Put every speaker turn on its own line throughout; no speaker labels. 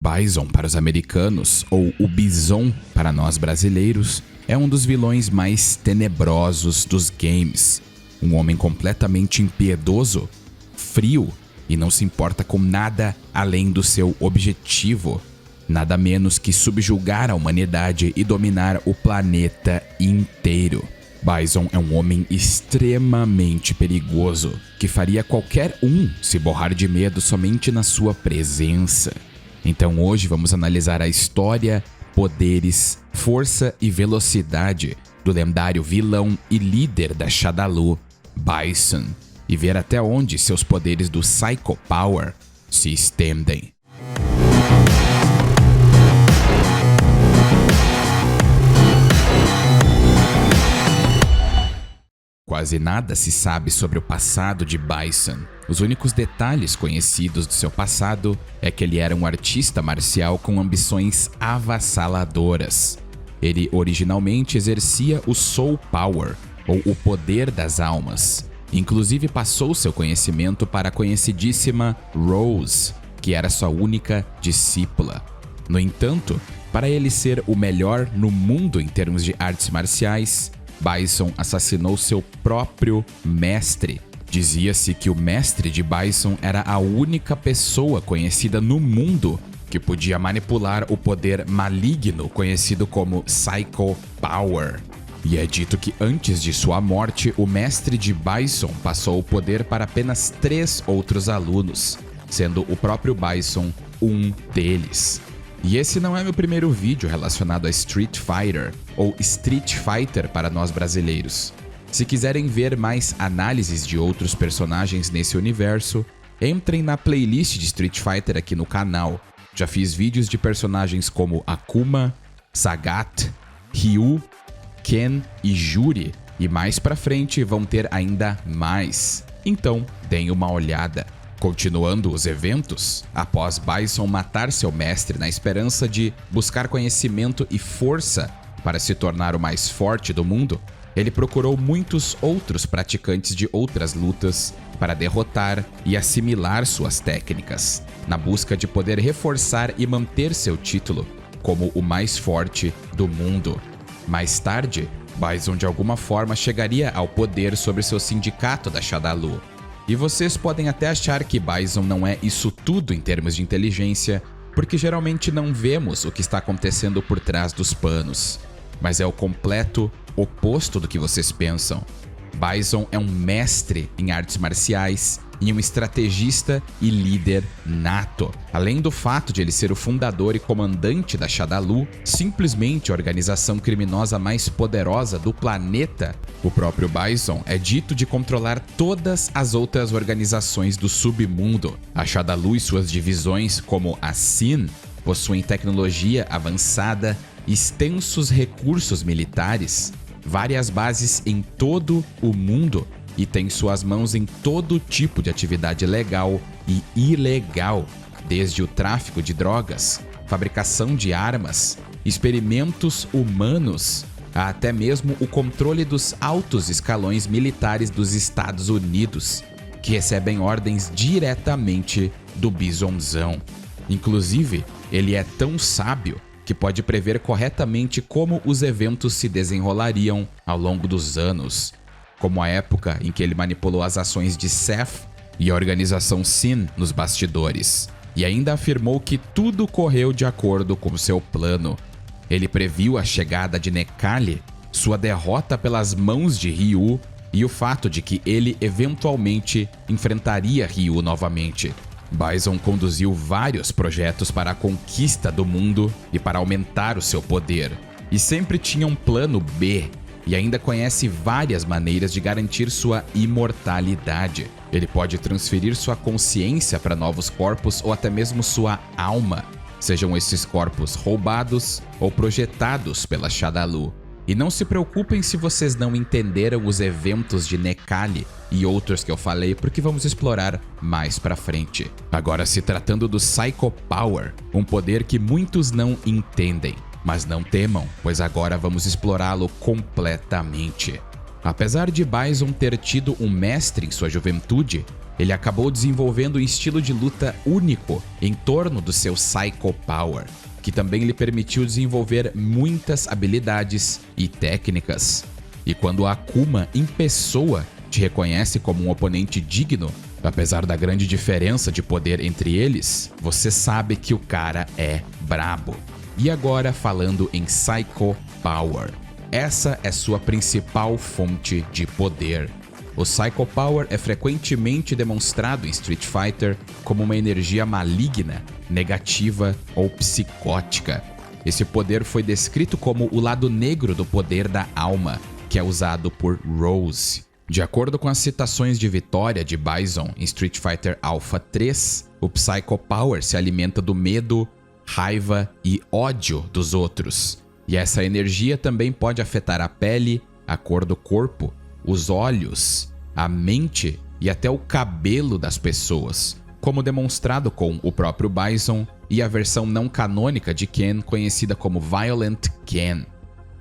Bison para os americanos, ou o Bison para nós brasileiros, é um dos vilões mais tenebrosos dos games. Um homem completamente impiedoso, frio e não se importa com nada além do seu objetivo. Nada menos que subjugar a humanidade e dominar o planeta inteiro. Bison é um homem extremamente perigoso, que faria qualquer um se borrar de medo somente na sua presença. Então hoje vamos analisar a história, poderes, força e velocidade do lendário vilão e líder da Shadaloo, Bison, e ver até onde seus poderes do Psycho Power se estendem. Quase nada se sabe sobre o passado de Bison. Os únicos detalhes conhecidos do seu passado é que ele era um artista marcial com ambições avassaladoras. Ele originalmente exercia o Soul Power, ou o poder das almas. Inclusive passou seu conhecimento para a conhecidíssima Rose, que era sua única discípula. No entanto, para ele ser o melhor no mundo em termos de artes marciais, Bison assassinou seu próprio mestre. Dizia-se que o mestre de Bison era a única pessoa conhecida no mundo que podia manipular o poder maligno conhecido como Psycho Power. E é dito que antes de sua morte, o mestre de Bison passou o poder para apenas 3 outros alunos, sendo o próprio Bison um deles. E esse não é meu primeiro vídeo relacionado a Street Fighter, ou Street Fighter para nós brasileiros. Se quiserem ver mais análises de outros personagens nesse universo, entrem na playlist de Street Fighter aqui no canal. Já fiz vídeos de personagens como Akuma, Sagat, Ryu, Ken e Juri, e mais pra frente vão ter ainda mais. Então, deem uma olhada. Continuando os eventos, após Bison matar seu mestre na esperança de buscar conhecimento e força para se tornar o mais forte do mundo, ele procurou muitos outros praticantes de outras lutas para derrotar e assimilar suas técnicas, na busca de poder reforçar e manter seu título como o mais forte do mundo. Mais tarde, Bison de alguma forma chegaria ao poder sobre seu sindicato da Shadaloo. E vocês podem até achar que Bison não é isso tudo em termos de inteligência, porque geralmente não vemos o que está acontecendo por trás dos panos. Mas é o completo oposto do que vocês pensam. Bison é um mestre em artes marciais e um estrategista e líder nato. Além do fato de ele ser o fundador e comandante da Shadaloo, simplesmente a organização criminosa mais poderosa do planeta, o próprio Bison é dito de controlar todas as outras organizações do submundo. A Shadaloo e suas divisões, como a SIN, possuem tecnologia avançada, extensos recursos militares, várias bases em todo o mundo e tem suas mãos em todo tipo de atividade legal e ilegal, desde o tráfico de drogas, fabricação de armas, experimentos humanos, a até mesmo o controle dos altos escalões militares dos Estados Unidos, que recebem ordens diretamente do Bisonzão. Inclusive, ele é tão sábio que pode prever corretamente como os eventos se desenrolariam ao longo dos anos, como a época em que ele manipulou as ações de Seth e a organização SIN nos bastidores, e ainda afirmou que tudo correu de acordo com seu plano. Ele previu a chegada de Necalli, sua derrota pelas mãos de Ryu e o fato de que ele eventualmente enfrentaria Ryu novamente. Bison conduziu vários projetos para a conquista do mundo e para aumentar o seu poder, e sempre tinha um plano B, e ainda conhece várias maneiras de garantir sua imortalidade. Ele pode transferir sua consciência para novos corpos ou até mesmo sua alma, sejam esses corpos roubados ou projetados pela Shadaloo. E não se preocupem se vocês não entenderam os eventos de Necalli e outros que eu falei, porque vamos explorar mais pra frente. Agora, se tratando do Psycho Power, um poder que muitos não entendem. Mas não temam, pois agora vamos explorá-lo completamente. Apesar de Bison ter tido um mestre em sua juventude, ele acabou desenvolvendo um estilo de luta único em torno do seu Psycho Power, que também lhe permitiu desenvolver muitas habilidades e técnicas. E quando a Akuma em pessoa te reconhece como um oponente digno, apesar da grande diferença de poder entre eles, você sabe que o cara é brabo. E agora falando em Psycho Power. Essa é sua principal fonte de poder. O Psycho Power é frequentemente demonstrado em Street Fighter como uma energia maligna, negativa ou psicótica. Esse poder foi descrito como o lado negro do poder da alma, que é usado por Rose. De acordo com as citações de vitória de Bison em Street Fighter Alpha 3, o Psycho Power se alimenta do medo, raiva e ódio dos outros. E essa energia também pode afetar a pele, a cor do corpo, os olhos, a mente e até o cabelo das pessoas, como demonstrado com o próprio Bison e a versão não canônica de Ken conhecida como Violent Ken.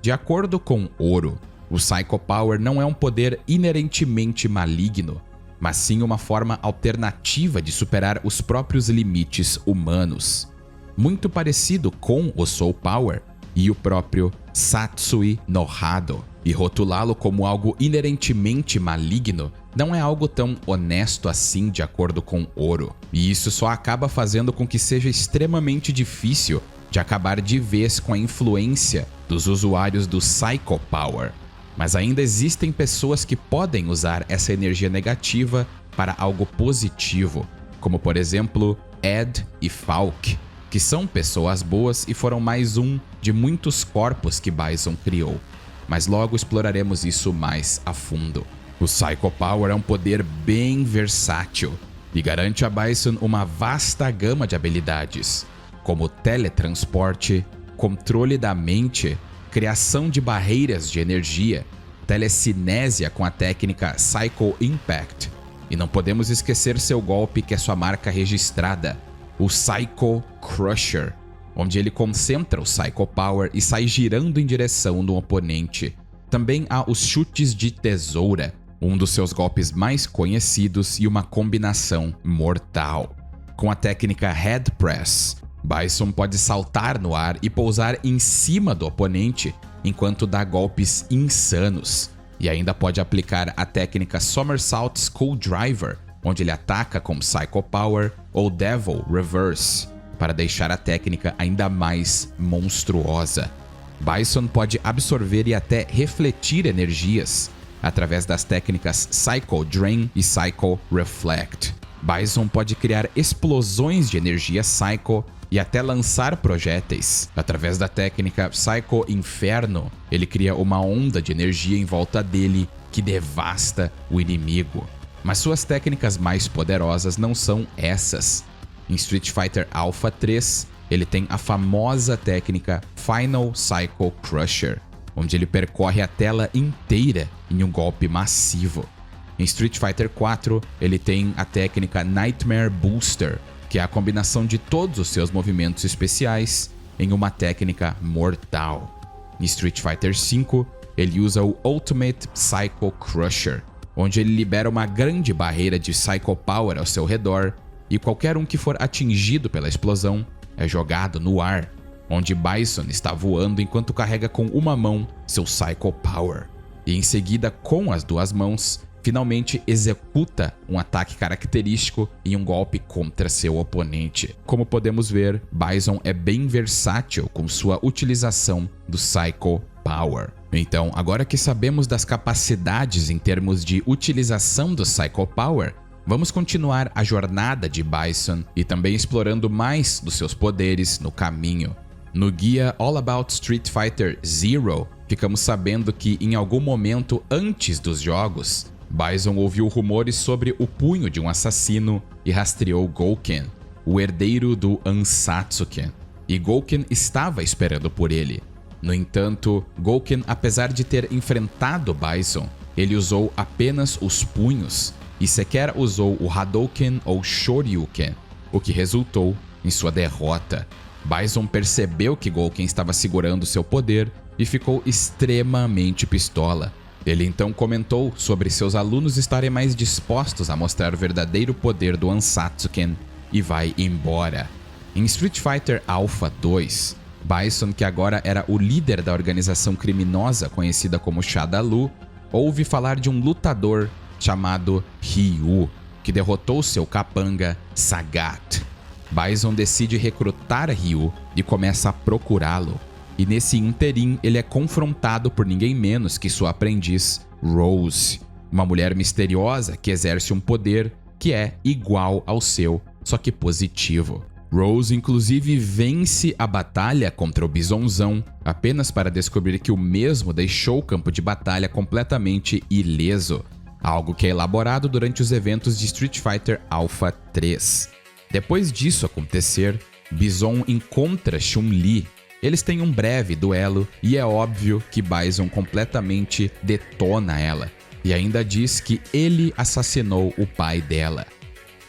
De acordo com Oro, o Psycho Power não é um poder inerentemente maligno, mas sim uma forma alternativa de superar os próprios limites humanos. Muito parecido com o Soul Power e o próprio Satsui no Hado. E rotulá-lo como algo inerentemente maligno não é algo tão honesto assim, de acordo com Oro. E isso só acaba fazendo com que seja extremamente difícil de acabar de vez com a influência dos usuários do Psycho Power. Mas ainda existem pessoas que podem usar essa energia negativa para algo positivo, como por exemplo Ed e Falk, que são pessoas boas e foram mais um de muitos corpos que Bison criou. Mas logo exploraremos isso mais a fundo. O Psycho Power é um poder bem versátil e garante a Bison uma vasta gama de habilidades, como teletransporte, controle da mente, criação de barreiras de energia, telecinésia com a técnica Psycho Impact. E não podemos esquecer seu golpe que é sua marca registrada, o Psycho Crusher, onde ele concentra o Psycho Power e sai girando em direção do oponente. Também há os chutes de tesoura, um dos seus golpes mais conhecidos e uma combinação mortal. Com a técnica Head Press, Bison pode saltar no ar e pousar em cima do oponente enquanto dá golpes insanos. E ainda pode aplicar a técnica Somersault Screwdriver, onde ele ataca com Psycho Power ou Devil Reverse, para deixar a técnica ainda mais monstruosa. Bison pode absorver e até refletir energias através das técnicas Psycho Drain e Psycho Reflect. Bison pode criar explosões de energia Psycho e até lançar projéteis. Através da técnica Psycho Inferno, ele cria uma onda de energia em volta dele que devasta o inimigo. Mas suas técnicas mais poderosas não são essas. Em Street Fighter Alpha 3, ele tem a famosa técnica Final Psycho Crusher, onde ele percorre a tela inteira em um golpe massivo. Em Street Fighter 4, ele tem a técnica Nightmare Booster, que é a combinação de todos os seus movimentos especiais em uma técnica mortal. Em Street Fighter 5, ele usa o Ultimate Psycho Crusher, onde ele libera uma grande barreira de Psycho Power ao seu redor, e qualquer um que for atingido pela explosão é jogado no ar, onde Bison está voando enquanto carrega com uma mão seu Psycho Power. E em seguida, com as duas mãos, finalmente executa um ataque característico em um golpe contra seu oponente. Como podemos ver, Bison é bem versátil com sua utilização do Psycho Power. Então, agora que sabemos das capacidades em termos de utilização do Psycho Power, vamos continuar a jornada de Bison e também explorando mais dos seus poderes no caminho. No guia All About Street Fighter Zero, ficamos sabendo que em algum momento antes dos jogos, Bison ouviu rumores sobre o punho de um assassino e rastreou Gouken, o herdeiro do Ansatsuken. E Gouken estava esperando por ele. No entanto, Gouken, apesar de ter enfrentado Bison, ele usou apenas os punhos e sequer usou o Hadouken ou Shoryuken, o que resultou em sua derrota. Bison percebeu que Gouken estava segurando seu poder e ficou extremamente pistola. Ele então comentou sobre seus alunos estarem mais dispostos a mostrar o verdadeiro poder do Ansatsuken e vai embora. Em Street Fighter Alpha 2, Bison, que agora era o líder da organização criminosa conhecida como Shadaloo, ouve falar de um lutador chamado Ryu, que derrotou seu capanga Sagat. Bison decide recrutar Ryu e começa a procurá-lo. E nesse interim ele é confrontado por ninguém menos que sua aprendiz Rose, uma mulher misteriosa que exerce um poder que é igual ao seu, só que positivo. Rose inclusive vence a batalha contra o Bisonzão apenas para descobrir que o mesmo deixou o campo de batalha completamente ileso, algo que é elaborado durante os eventos de Street Fighter Alpha 3. Depois disso acontecer, Bison encontra Chun-Li. Eles têm um breve duelo e é óbvio que Bison completamente detona ela e ainda diz que ele assassinou o pai dela.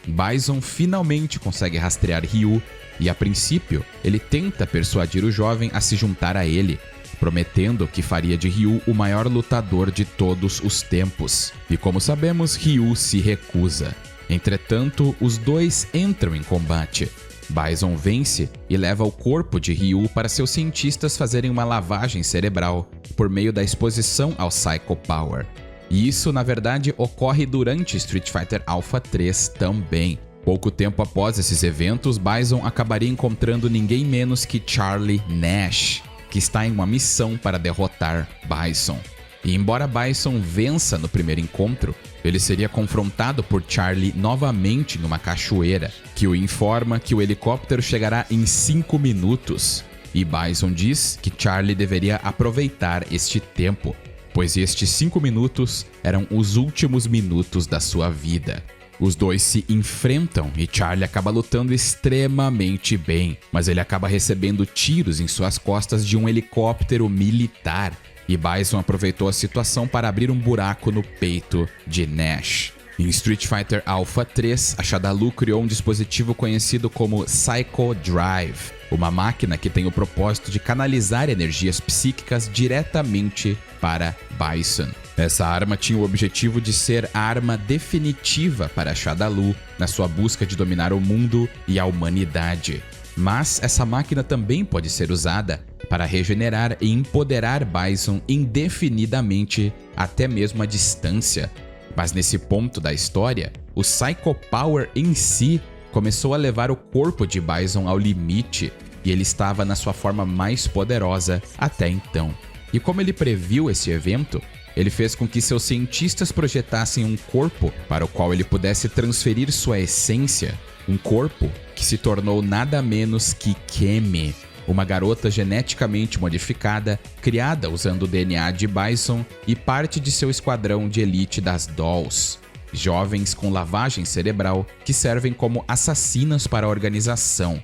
Bison finalmente consegue rastrear Ryu e, a princípio, ele tenta persuadir o jovem a se juntar a ele, prometendo que faria de Ryu o maior lutador de todos os tempos. E como sabemos, Ryu se recusa. Entretanto, os dois entram em combate. Bison vence e leva o corpo de Ryu para seus cientistas fazerem uma lavagem cerebral por meio da exposição ao Psycho Power. E isso, na verdade, ocorre durante Street Fighter Alpha 3 também. Pouco tempo após esses eventos, Bison acabaria encontrando ninguém menos que Charlie Nash, que está em uma missão para derrotar Bison. E embora Bison vença no primeiro encontro, ele seria confrontado por Charlie novamente numa cachoeira, que o informa que o helicóptero chegará em 5 minutos. E Bison diz que Charlie deveria aproveitar este tempo, pois estes 5 minutos eram os últimos minutos da sua vida. Os dois se enfrentam e Charlie acaba lutando extremamente bem, mas ele acaba recebendo tiros em suas costas de um helicóptero militar, e Bison aproveitou a situação para abrir um buraco no peito de Nash. Em Street Fighter Alpha 3, a Shadaloo criou um dispositivo conhecido como Psycho Drive, uma máquina que tem o propósito de canalizar energias psíquicas diretamente para Bison. Essa arma tinha o objetivo de ser a arma definitiva para Shadaloo na sua busca de dominar o mundo e a humanidade. Mas essa máquina também pode ser usada para regenerar e empoderar Bison indefinidamente, até mesmo à distância. Mas nesse ponto da história, o Psycho Power em si começou a levar o corpo de Bison ao limite e ele estava na sua forma mais poderosa até então. E como ele previu esse evento, ele fez com que seus cientistas projetassem um corpo para o qual ele pudesse transferir sua essência, um corpo que se tornou nada menos que Kemi, uma garota geneticamente modificada, criada usando o DNA de Bison e parte de seu esquadrão de elite das Dolls, jovens com lavagem cerebral que servem como assassinas para a organização.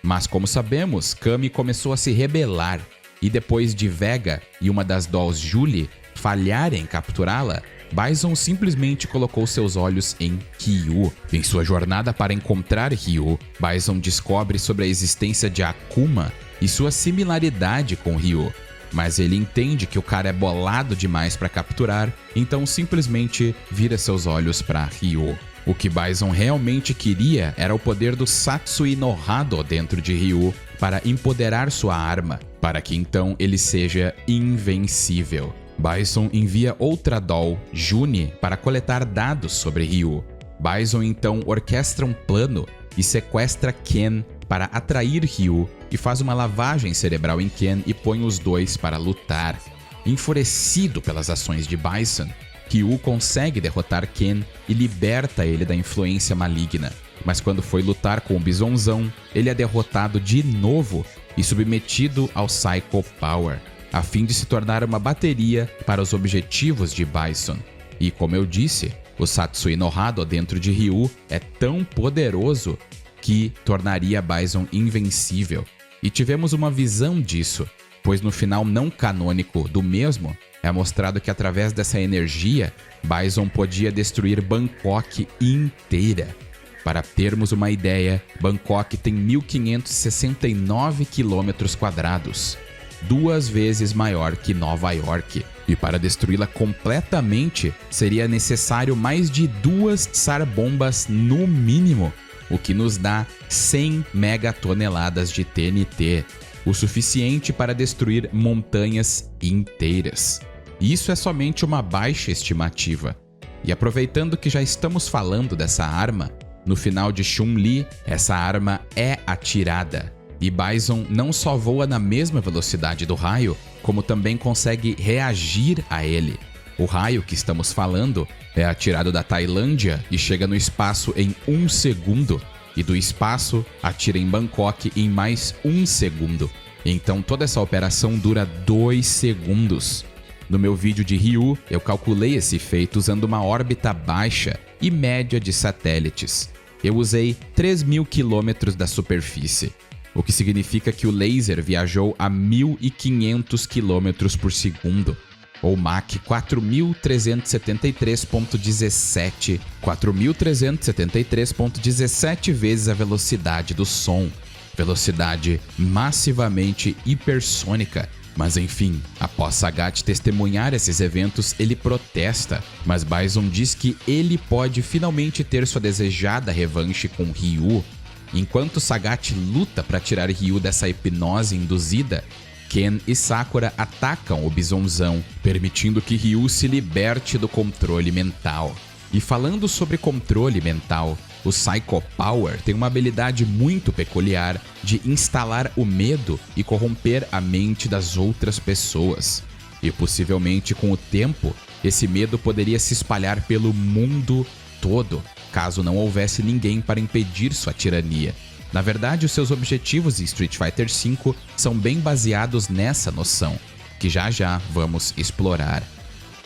Mas como sabemos, Kami começou a se rebelar, e depois de Vega e uma das Dolls, Julie, falharem em capturá-la, Bison simplesmente colocou seus olhos em Ryu. Em sua jornada para encontrar Ryu, Bison descobre sobre a existência de Akuma e sua similaridade com Ryu, mas ele entende que o cara é bolado demais para capturar, então simplesmente vira seus olhos para Ryu. O que Bison realmente queria era o poder do Satsui no Hado dentro de Ryu para empoderar sua arma, para que então ele seja invencível. Bison envia outra doll, Juni, para coletar dados sobre Ryu. Bison então orquestra um plano e sequestra Ken para atrair Ryu e faz uma lavagem cerebral em Ken e põe os dois para lutar. Enfurecido pelas ações de Bison, Ryu consegue derrotar Ken e liberta ele da influência maligna. Mas quando foi lutar com o Bisonzão, ele é derrotado de novo e submetido ao Psycho Power, a fim de se tornar uma bateria para os objetivos de Bison. E como eu disse, o Satsui no Hado dentro de Ryu é tão poderoso que tornaria Bison invencível. E tivemos uma visão disso, pois no final não canônico do mesmo, é mostrado que através dessa energia, Bison podia destruir Bangkok inteira. Para termos uma ideia, Bangkok tem 1.569 km², 2 vezes maior que Nova York. E para destruí-la completamente, seria necessário mais de 2 Tsar bombas no mínimo, o que nos dá 100 megatoneladas de TNT, o suficiente para destruir montanhas inteiras. E isso é somente uma baixa estimativa. E aproveitando que já estamos falando dessa arma, no final de Chun-Li, essa arma é atirada. E Bison não só voa na mesma velocidade do raio, como também consegue reagir a ele. O raio que estamos falando é atirado da Tailândia e chega no espaço em 1 segundo, e do espaço atira em Bangkok em mais 1 segundo. Então toda essa operação dura 2 segundos. No meu vídeo de Ryu, eu calculei esse feito usando uma órbita baixa e média de satélites. Eu usei 3.000 quilômetros da superfície, o que significa que o laser viajou a 1.500 km por segundo, ou Mach 4.373.17 vezes a velocidade do som, velocidade massivamente hipersônica. Mas enfim, após Sagat testemunhar esses eventos, ele protesta, mas Bison diz que ele pode finalmente ter sua desejada revanche com Ryu. Enquanto Sagat luta para tirar Ryu dessa hipnose induzida, Ken e Sakura atacam o bisonzão, permitindo que Ryu se liberte do controle mental. E falando sobre controle mental, o Psycho Power tem uma habilidade muito peculiar de instalar o medo e corromper a mente das outras pessoas. E possivelmente com o tempo, esse medo poderia se espalhar pelo mundo todo, caso não houvesse ninguém para impedir sua tirania. Na verdade, os seus objetivos em Street Fighter V são bem baseados nessa noção, que já já vamos explorar.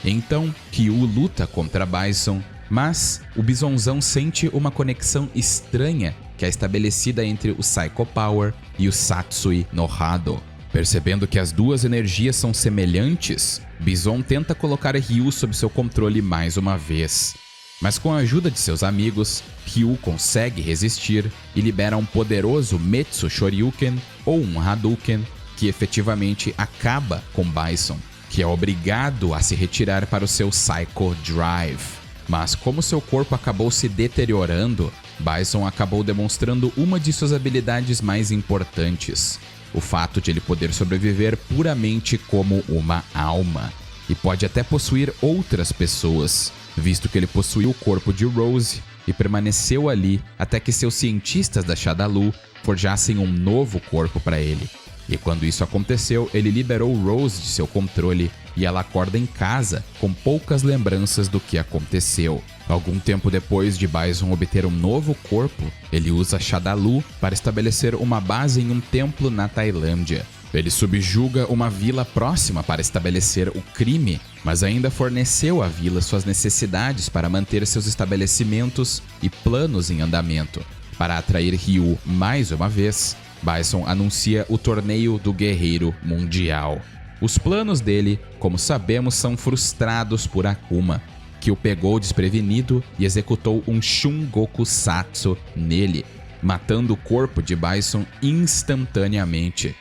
Então, Ryu luta contra Bison, mas o bisonzão sente uma conexão estranha que é estabelecida entre o Psycho Power e o Satsui no Hado. Percebendo que as duas energias são semelhantes, Bison tenta colocar Ryu sob seu controle mais uma vez. Mas com a ajuda de seus amigos, Ryu consegue resistir e libera um poderoso Metsu Shoryuken ou um Hadouken que efetivamente acaba com Bison, que é obrigado a se retirar para o seu Psycho Drive. Mas como seu corpo acabou se deteriorando, Bison acabou demonstrando uma de suas habilidades mais importantes, o fato de ele poder sobreviver puramente como uma alma, e pode até possuir outras pessoas, visto que ele possuiu o corpo de Rose e permaneceu ali até que seus cientistas da Shadaloo forjassem um novo corpo para ele. E quando isso aconteceu, ele liberou Rose de seu controle e ela acorda em casa com poucas lembranças do que aconteceu. Algum tempo depois de Bison obter um novo corpo, ele usa Shadaloo para estabelecer uma base em um templo na Tailândia. Ele subjuga uma vila próxima para estabelecer o crime, mas ainda forneceu à vila suas necessidades para manter seus estabelecimentos e planos em andamento. Para atrair Ryu mais uma vez, Bison anuncia o torneio do Guerreiro Mundial. Os planos dele, como sabemos, são frustrados por Akuma, que o pegou desprevenido e executou um Shungokusatsu nele, matando o corpo de Bison instantaneamente.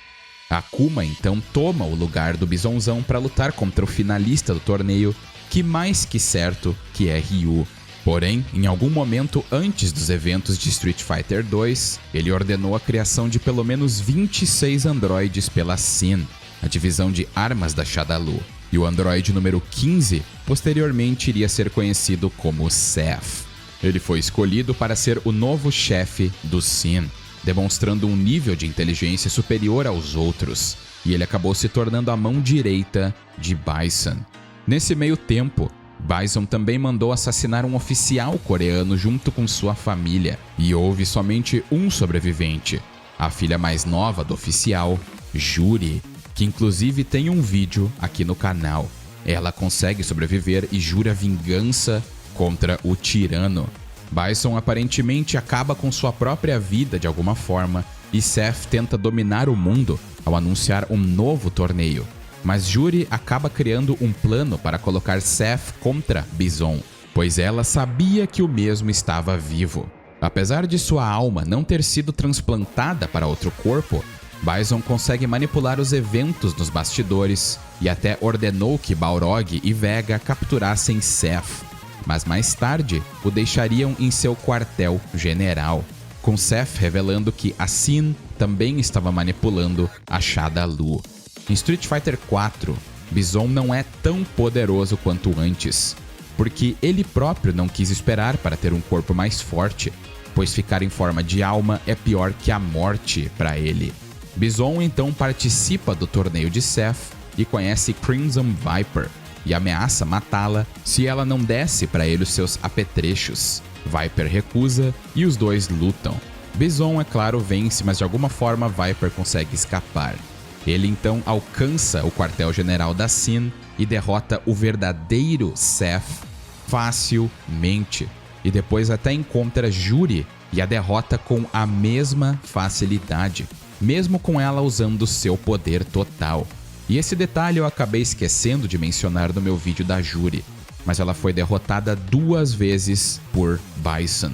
Akuma então toma o lugar do bisonzão para lutar contra o finalista do torneio, que mais que certo que é Ryu. Porém, em algum momento antes dos eventos de Street Fighter 2, ele ordenou a criação de pelo menos 26 androides pela SIN, a divisão de armas da Shadaloo, e o androide número 15 posteriormente iria ser conhecido como Seth. Ele foi escolhido para ser o novo chefe do SIN, demonstrando um nível de inteligência superior aos outros, e ele acabou se tornando a mão direita de Bison. Nesse meio tempo, Bison também mandou assassinar um oficial coreano junto com sua família, e houve somente um sobrevivente, a filha mais nova do oficial, Juri, que inclusive tem um vídeo aqui no canal. Ela consegue sobreviver e jura vingança contra o tirano. Bison aparentemente acaba com sua própria vida de alguma forma, e Seth tenta dominar o mundo ao anunciar um novo torneio. Mas Juri acaba criando um plano para colocar Seth contra Bison, pois ela sabia que o mesmo estava vivo. Apesar de sua alma não ter sido transplantada para outro corpo, Bison consegue manipular os eventos nos bastidores e até ordenou que Balrog e Vega capturassem Seth, mas mais tarde o deixariam em seu quartel-general, com Seth revelando que a Sin também estava manipulando a Shadaloo. Em Street Fighter 4, Bison não é tão poderoso quanto antes, porque ele próprio não quis esperar para ter um corpo mais forte, pois ficar em forma de alma é pior que a morte para ele. Bison então participa do torneio de Seth e conhece Crimson Viper e ameaça matá-la se ela não desse para ele os seus apetrechos. Viper recusa e os dois lutam. Bison, é claro, vence, mas de alguma forma Viper consegue escapar. Ele então alcança o quartel-general da Sin e derrota o verdadeiro Seth facilmente. E depois até encontra Juri e a derrota com a mesma facilidade, mesmo com ela usando seu poder total. E esse detalhe eu acabei esquecendo de mencionar no meu vídeo da Juri, mas ela foi derrotada 2 vezes por Bison.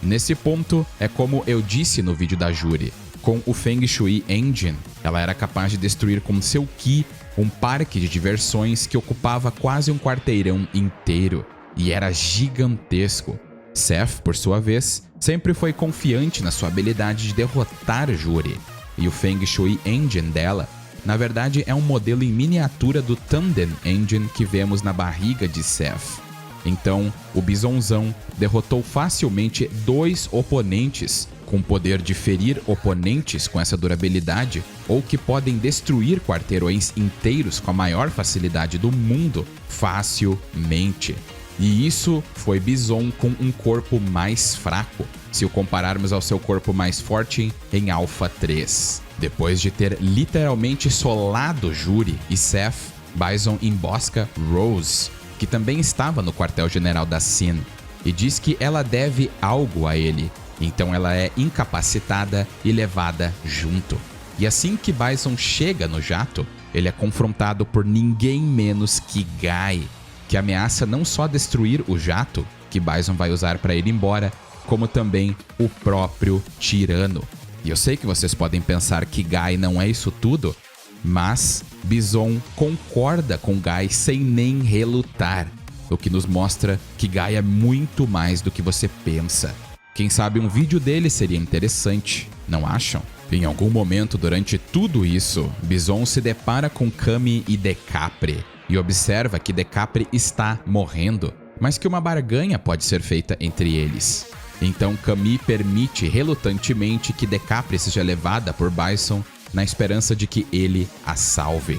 Nesse ponto, é como eu disse no vídeo da Juri, com o Feng Shui Engine, ela era capaz de destruir com seu Ki um parque de diversões que ocupava quase um quarteirão inteiro, e era gigantesco. Seth, por sua vez, sempre foi confiante na sua habilidade de derrotar Juri, e o Feng Shui Engine dela, na verdade, é um modelo em miniatura do Tanden Engine que vemos na barriga de Seth. Então, o Bisonzão derrotou facilmente 2 oponentes com o poder de ferir oponentes com essa durabilidade ou que podem destruir quarteirões inteiros com a maior facilidade do mundo facilmente. E isso foi Bison com um corpo mais fraco, se o compararmos ao seu corpo mais forte em Alpha 3. Depois de ter literalmente solado Juri e Seth, Bison embosca Rose, que também estava no quartel-general da Sin, e diz que ela deve algo a ele, então ela é incapacitada e levada junto. E assim que Bison chega no jato, ele é confrontado por ninguém menos que Guy, que ameaça não só destruir o jato, que Bison vai usar para ir embora, como também o próprio Tirano. E eu sei que vocês podem pensar que Guy não é isso tudo, mas Bison concorda com Guy sem nem relutar, o que nos mostra que Guy é muito mais do que você pensa. Quem sabe um vídeo dele seria interessante, não acham? Em algum momento durante tudo isso, Bison se depara com Kami e Decapre e observa que Decapre está morrendo, mas que uma barganha pode ser feita entre eles. Então Kami permite relutantemente que Decapre seja levada por Bison na esperança de que ele a salve.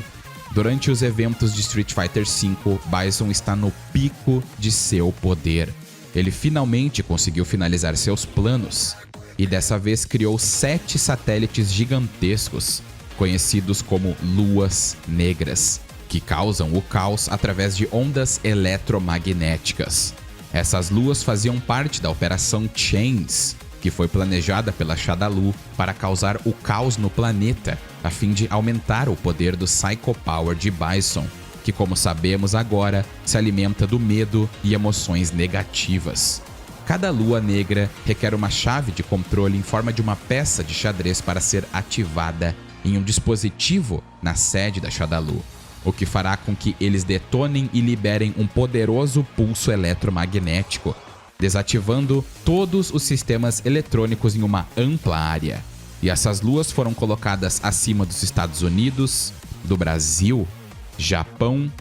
Durante os eventos de Street Fighter V, Bison está no pico de seu poder. Ele finalmente conseguiu finalizar seus planos e dessa vez criou 7 satélites gigantescos, conhecidos como Luas Negras, que causam o caos através de ondas eletromagnéticas. Essas luas faziam parte da Operação Chains, que foi planejada pela Shadaloo para causar o caos no planeta, a fim de aumentar o poder do Psycho Power de Bison, que, como sabemos agora, se alimenta do medo e emoções negativas. Cada lua negra requer uma chave de controle em forma de uma peça de xadrez para ser ativada em um dispositivo na sede da Shadaloo, o que fará com que eles detonem e liberem um poderoso pulso eletromagnético, desativando todos os sistemas eletrônicos em uma ampla área. E essas luas foram colocadas acima dos Estados Unidos, do Brasil, Japão,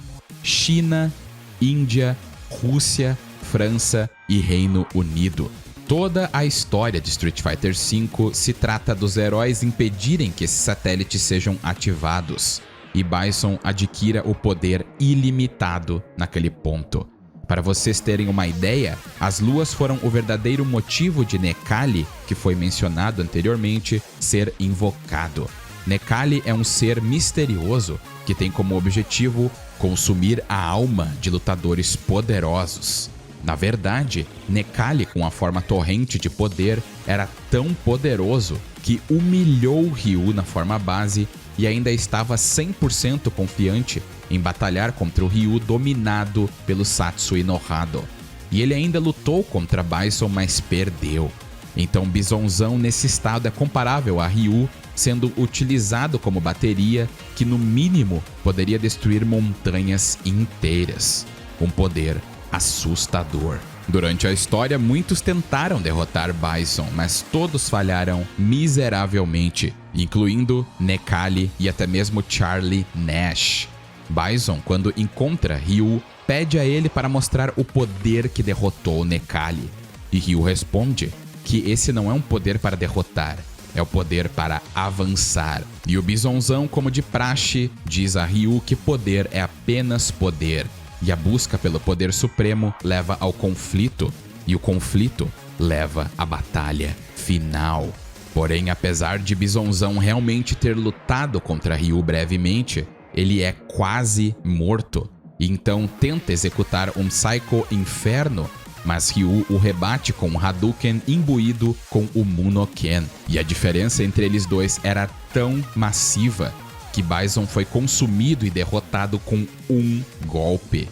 China, Índia, Rússia, França e Reino Unido. Toda a história de Street Fighter V se trata dos heróis impedirem que esses satélites sejam ativados, e Bison adquira o poder ilimitado naquele ponto. Para vocês terem uma ideia, as luas foram o verdadeiro motivo de Necalli, que foi mencionado anteriormente, ser invocado. Necalli é um ser misterioso que tem como objetivo consumir a alma de lutadores poderosos. Na verdade, Necalli, com a forma torrente de poder, era tão poderoso que humilhou Ryu na forma base e ainda estava 100% confiante em batalhar contra o Ryu dominado pelo Satsui no Hado. E ele ainda lutou contra Bison, mas perdeu. Então Bisonzão nesse estado é comparável a Ryu sendo utilizado como bateria que, no mínimo, poderia destruir montanhas inteiras. Um poder assustador. Durante a história, muitos tentaram derrotar Bison, mas todos falharam miseravelmente, incluindo Necalli e até mesmo Charlie Nash. Bison, quando encontra Ryu, pede a ele para mostrar o poder que derrotou Necalli. E Ryu responde que esse não é um poder para derrotar, é o poder para avançar. E o Bisonzão, como de praxe, diz a Ryu que poder é apenas poder. E a busca pelo poder supremo leva ao conflito, e o conflito leva à batalha final. Porém, apesar de Bisonzão realmente ter lutado contra Ryu brevemente, ele é quase morto. E então tenta executar um Psycho Inferno, mas Ryu o rebate com um Hadouken imbuído com o Munoken. E a diferença entre eles dois era tão massiva que Bison foi consumido e derrotado com um golpe.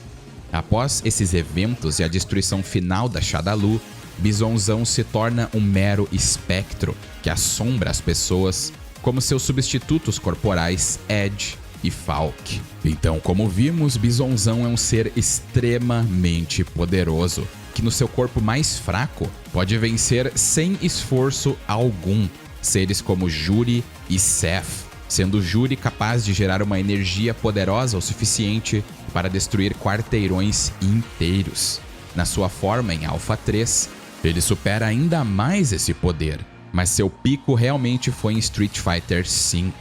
Após esses eventos e a destruição final da Shadaloo, Bisonzão se torna um mero espectro que assombra as pessoas, como seus substitutos corporais Edge e Falk. Então, como vimos, Bisonzão é um ser extremamente poderoso, que no seu corpo mais fraco pode vencer sem esforço algum seres como Juri e Seth, sendo Juri capaz de gerar uma energia poderosa o suficiente para destruir quarteirões inteiros. Na sua forma em Alpha 3, ele supera ainda mais esse poder, mas seu pico realmente foi em Street Fighter V,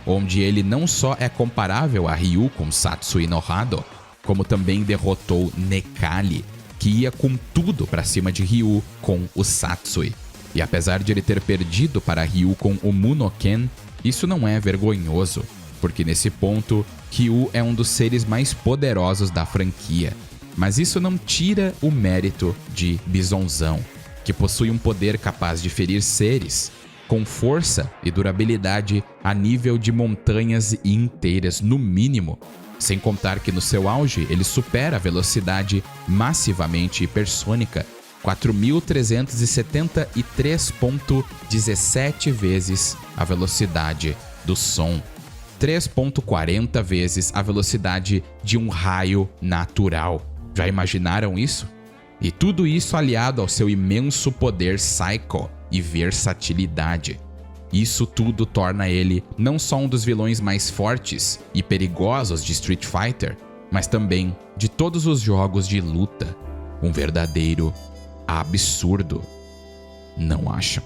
onde ele não só é comparável a Ryu com Satsui no Hado, como também derrotou Necalli, que ia com tudo pra cima de Ryu com o Satsui. E apesar de ele ter perdido para Ryu com o Munoken, isso não é vergonhoso, porque nesse ponto, Ryu é um dos seres mais poderosos da franquia. Mas isso não tira o mérito de Bisonzão, que possui um poder capaz de ferir seres, com força e durabilidade a nível de montanhas inteiras, no mínimo. Sem contar que no seu auge ele supera a velocidade massivamente hipersônica, 4.373,17 vezes a velocidade do som, 3.40 vezes a velocidade de um raio natural. Já imaginaram isso? E tudo isso aliado ao seu imenso poder Psycho e versatilidade. Isso tudo torna ele não só um dos vilões mais fortes e perigosos de Street Fighter, mas também de todos os jogos de luta. Um verdadeiro absurdo. Não acham?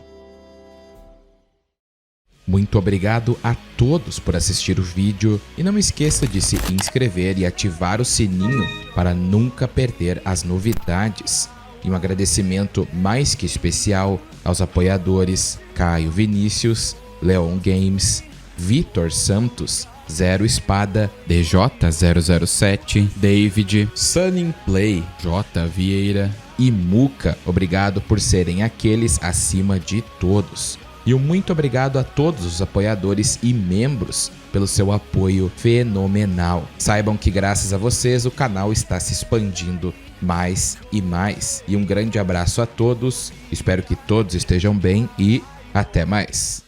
Muito obrigado a todos por assistir o vídeo e não esqueça de se inscrever e ativar o sininho para nunca perder as novidades. E um agradecimento mais que especial aos apoiadores Caio Vinícius, Leon Games, Vitor Santos, Zero Espada, DJ007, David, Sunning Play, J Vieira e Muca. Obrigado por serem aqueles acima de todos. E um muito obrigado a todos os apoiadores e membros pelo seu apoio fenomenal. Saibam que graças a vocês o canal está se expandindo mais e mais. E um grande abraço a todos, espero que todos estejam bem e até mais.